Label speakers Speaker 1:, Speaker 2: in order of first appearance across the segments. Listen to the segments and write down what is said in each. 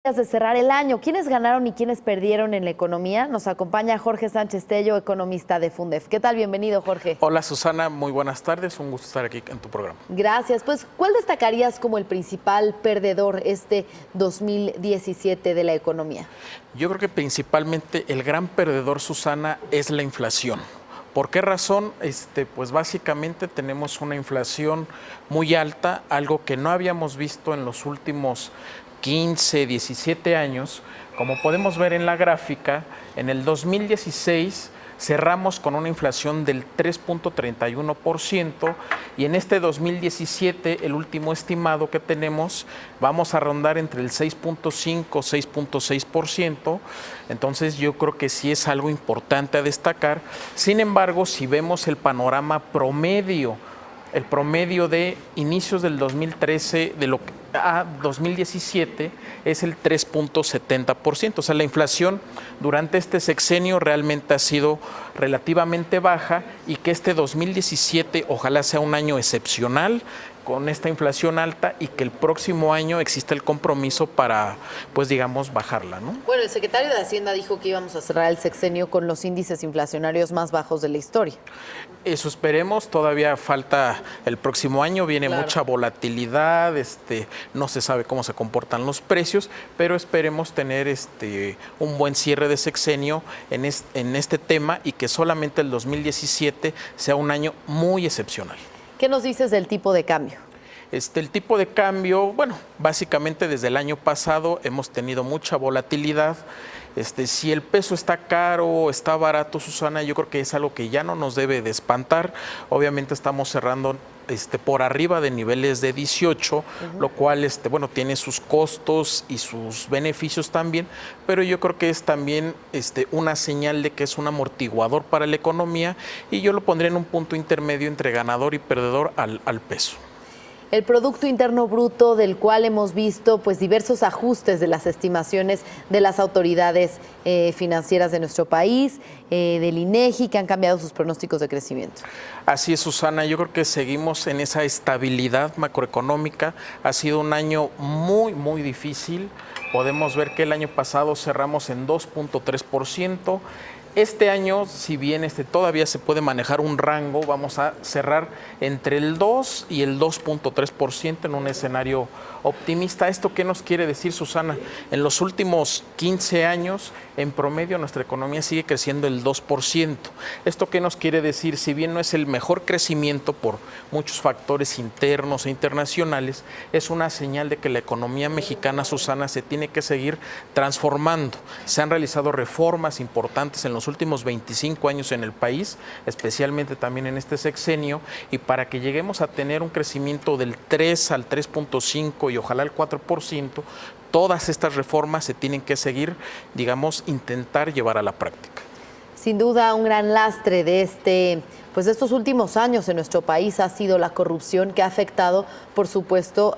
Speaker 1: De cerrar el año. ¿Quiénes ganaron y quiénes perdieron en la economía? Nos acompaña Jorge Sánchez Tello, economista de Fundef. ¿Qué tal? Bienvenido, Jorge.
Speaker 2: Hola, Susana. Muy buenas tardes. Un gusto estar aquí en tu programa.
Speaker 1: Gracias. Pues, ¿cuál destacarías como el principal perdedor este 2017 de la economía?
Speaker 2: Yo creo que principalmente el gran perdedor, Susana, es la inflación. ¿Por qué razón? Pues básicamente tenemos una inflación muy alta, algo que no habíamos visto en los últimos 15, 17 años. Como podemos ver en la gráfica, en el 2016 cerramos con una inflación del 3.31% y en este 2017, el último estimado que tenemos, vamos a rondar entre el 6.5, 6.6%. Entonces yo creo que sí es algo importante a destacar. Sin embargo, si vemos el panorama promedio, el promedio de inicios del 2013 de lo que a 2017 es el 3.70%. O sea, la inflación durante este sexenio realmente ha sido relativamente baja y que este 2017 ojalá sea un año excepcional con esta inflación alta y que el próximo año exista el compromiso para, pues digamos, bajarla, ¿no?
Speaker 1: Bueno, el secretario de Hacienda dijo que íbamos a cerrar el sexenio con los índices inflacionarios más bajos de la historia.
Speaker 2: Eso esperemos, todavía falta el próximo año, viene mucha volatilidad, no se sabe cómo se comportan los precios, pero esperemos tener un buen cierre de sexenio en este tema y que solamente el 2017 sea un año muy excepcional.
Speaker 1: ¿Qué nos dices del tipo de cambio?
Speaker 2: El tipo de cambio, bueno, básicamente desde el año pasado hemos tenido mucha volatilidad. Si el peso está caro o está barato, Susana, yo creo que es algo que ya no nos debe de espantar. Obviamente estamos cerrando por arriba de niveles de 18, lo cual bueno, tiene sus costos y sus beneficios también, pero yo creo que es también una señal de que es un amortiguador para la economía y yo lo pondría en un punto intermedio entre ganador y perdedor al peso.
Speaker 1: El Producto Interno Bruto, del cual hemos visto pues diversos ajustes de las estimaciones de las autoridades financieras de nuestro país, del INEGI, que han cambiado sus pronósticos de crecimiento.
Speaker 2: Así es, Susana, yo creo que seguimos en esa estabilidad macroeconómica. Ha sido un año muy, muy difícil. Podemos ver que el año pasado cerramos en 2.3%. Este año, si bien todavía se puede manejar un rango, vamos a cerrar entre el 2 y el 2.3% en un escenario optimista. ¿Esto qué nos quiere decir, Susana? En los últimos 15 años, en promedio, nuestra economía sigue creciendo el 2%. ¿Esto qué nos quiere decir? Si bien no es el mejor crecimiento por muchos factores internos e internacionales, es una señal de que la economía mexicana, Susana, se tiene que seguir transformando. Se han realizado reformas importantes en los últimos 25 años en el país, especialmente también en este sexenio, y para que lleguemos a tener un crecimiento del 3 al 3.5 y ojalá el 4%, todas estas reformas se tienen que seguir, digamos, intentar llevar a la práctica.
Speaker 1: Sin duda, un gran lastre de estos últimos años en nuestro país ha sido la corrupción, que ha afectado, por supuesto,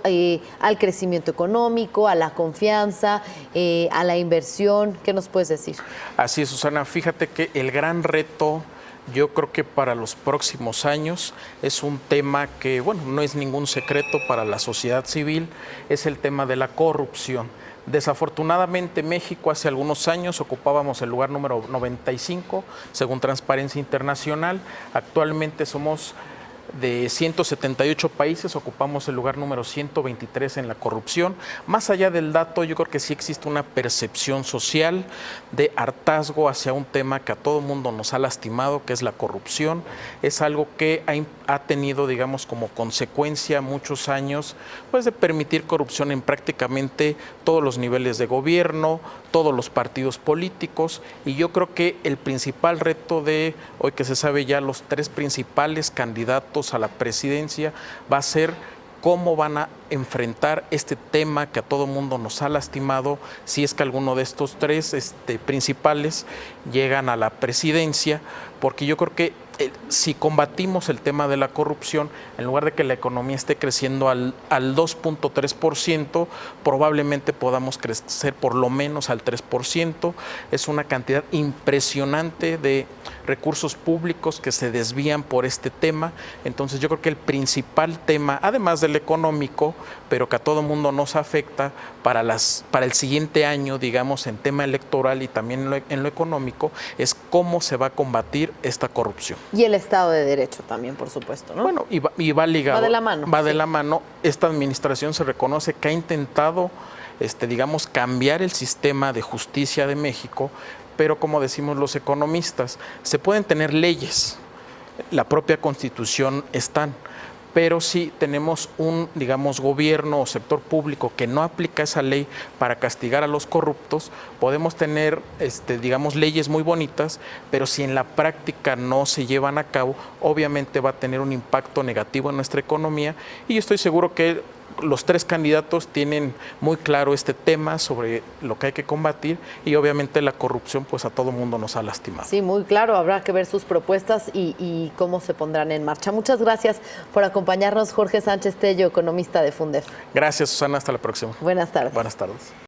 Speaker 1: al crecimiento económico, a la confianza, a la inversión. ¿Qué nos puedes decir?
Speaker 2: Así es, Susana. Fíjate que el gran reto, yo creo que para los próximos años, es un tema que, bueno, no es ningún secreto para la sociedad civil, es el tema de la corrupción. Desafortunadamente, México hace algunos años ocupábamos el lugar número 95, según Transparencia Internacional. Actualmente somos de 178 países, ocupamos el lugar número 123 en la corrupción. Más allá del dato, yo creo que sí existe una percepción social de hartazgo hacia un tema que a todo mundo nos ha lastimado, que es la corrupción. Es algo que ha tenido, digamos, como consecuencia muchos años, pues de permitir corrupción en prácticamente todos los niveles de gobierno, todos los partidos políticos, y yo creo que el principal reto de hoy, que se sabe ya los tres principales candidatos a la presidencia, va a ser cómo van a enfrentar este tema que a todo mundo nos ha lastimado, si es que alguno de estos tres principales llegan a la presidencia, porque yo creo que si combatimos el tema de la corrupción, en lugar de que la economía esté creciendo al 2.3%, probablemente podamos crecer por lo menos al 3%. Es una cantidad impresionante de recursos públicos que se desvían por este tema. Entonces yo creo que el principal tema, además del económico, pero que a todo mundo nos afecta para el siguiente año, digamos, en tema electoral y también en lo económico, es cómo se va a combatir esta corrupción.
Speaker 1: Y el Estado de Derecho también, por supuesto, ¿no?
Speaker 2: Bueno, y va ligado.
Speaker 1: Va de la mano.
Speaker 2: Va de la mano. Esta administración se reconoce que ha intentado, digamos, cambiar el sistema de justicia de México, pero como decimos los economistas, se pueden tener leyes, la propia Constitución están, pero si tenemos un, digamos, gobierno o sector público que no aplica esa ley para castigar a los corruptos, podemos tener, digamos, leyes muy bonitas, pero si en la práctica no se llevan a cabo, obviamente va a tener un impacto negativo en nuestra economía, y yo estoy seguro que los tres candidatos tienen muy claro este tema sobre lo que hay que combatir, y obviamente la corrupción pues a todo mundo nos ha lastimado.
Speaker 1: Sí, muy claro, habrá que ver sus propuestas y cómo se pondrán en marcha. Muchas gracias por acompañarnos, Jorge Sánchez Tello, economista de Fundef.
Speaker 2: Gracias, Susana, hasta la próxima.
Speaker 1: Buenas tardes.
Speaker 2: Buenas tardes.